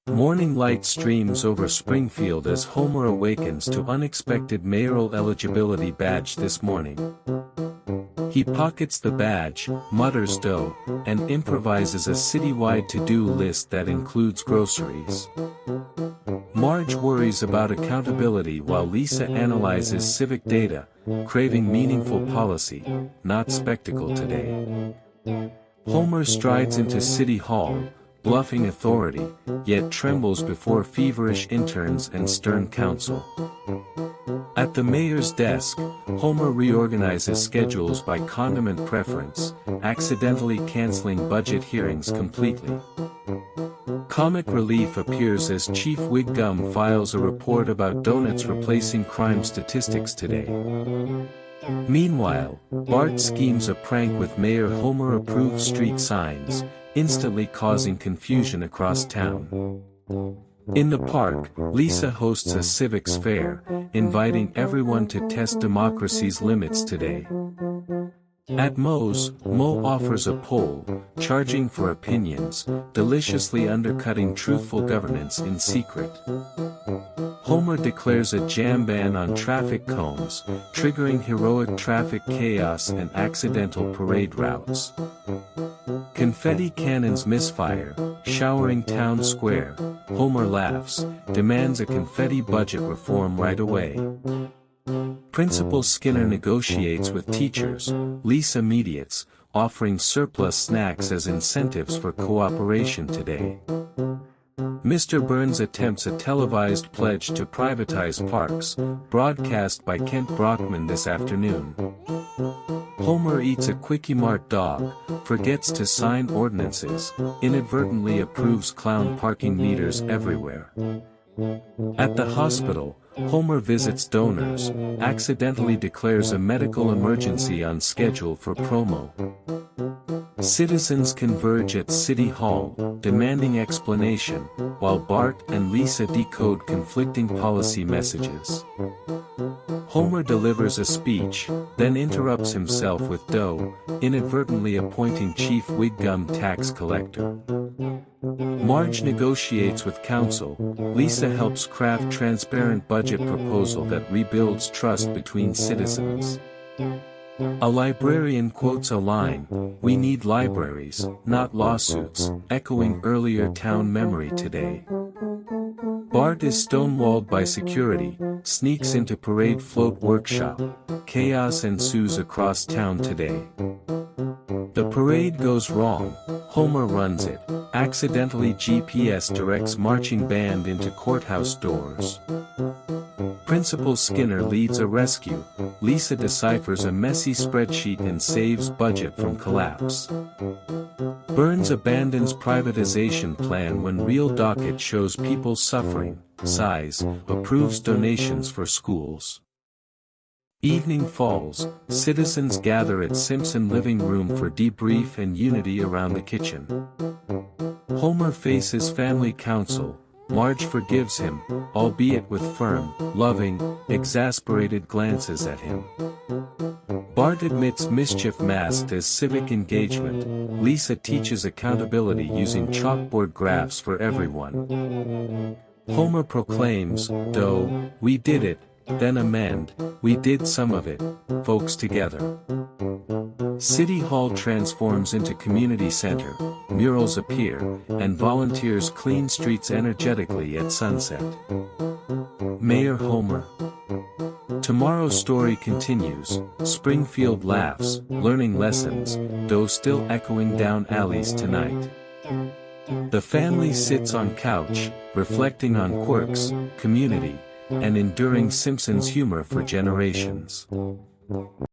Morning light streams over Springfield as Homer awakens to unexpected mayoral eligibility badge this morning. He pockets the badge, mutters dough, and improvises a citywide to-do list that includes groceries. Marge worries about accountability while Lisa analyzes civic data, craving meaningful policy, not spectacle today. Homer strides into City Hall, bluffing authority, yet trembles before feverish interns and stern counsel. At the mayor's desk, Homer reorganizes schedules by condiment preference, accidentally canceling budget hearings completely. Comic relief appears as Chief Wiggum files a report about donuts replacing crime statistics today. Meanwhile, Bart schemes a prank with Mayor Homer-approved street signs, instantly causing confusion across town. In the park, Lisa hosts a civics fair, inviting everyone to test democracy's limits today. At Moe's, Moe offers a poll, charging for opinions, deliciously undercutting truthful governance in secret. Homer declares a jam ban on traffic cones, triggering heroic traffic chaos and accidental parade routes. Confetti cannons misfire, showering town square. Homer laughs, demands a confetti budget reform right away. Principal Skinner negotiates with teachers, Lisa mediates, offering surplus snacks as incentives for cooperation today. Mr. Burns attempts a televised pledge to privatize parks, broadcast by Kent Brockman this afternoon. Homer eats a Quickie Mart dog, forgets to sign ordinances, inadvertently approves clown parking meters everywhere. At the hospital, Homer visits donors, accidentally declares a medical emergency on schedule for promo. Citizens converge at City Hall, demanding explanation, while Bart and Lisa decode conflicting policy messages. Homer delivers a speech, then interrupts himself with dough, inadvertently appointing Chief Wiggum tax collector. Marge negotiates with council, Lisa helps craft transparent budget proposal that rebuilds trust between citizens. A librarian quotes a line, "We need libraries, not lawsuits," echoing earlier town memory today. Bart is stonewalled by security, sneaks into parade float workshop. Chaos ensues across town today. The parade goes wrong, Homer runs it, accidentally GPS directs marching band into courthouse doors. Principal Skinner leads a rescue, Lisa deciphers a messy spreadsheet and saves budget from collapse. Burns abandons privatization plan when real docket shows people suffering, sighs, approves donations for schools. Evening falls, citizens gather at Simpson living room for debrief and unity around the kitchen. Homer faces family council, Marge forgives him, albeit with firm, loving, exasperated glances at him. Bart admits mischief masked as civic engagement, Lisa teaches accountability using chalkboard graphs for everyone. Homer proclaims, "Dough, we did it," then amend, "We did some of it, folks together." City Hall transforms into community center, murals appear, and volunteers clean streets energetically at sunset. Mayor Homer. Tomorrow's story continues, Springfield laughs, learning lessons, though still echoing down alleys tonight. The family sits on couch, reflecting on quirks, community, and enduring Simpsons humor for generations.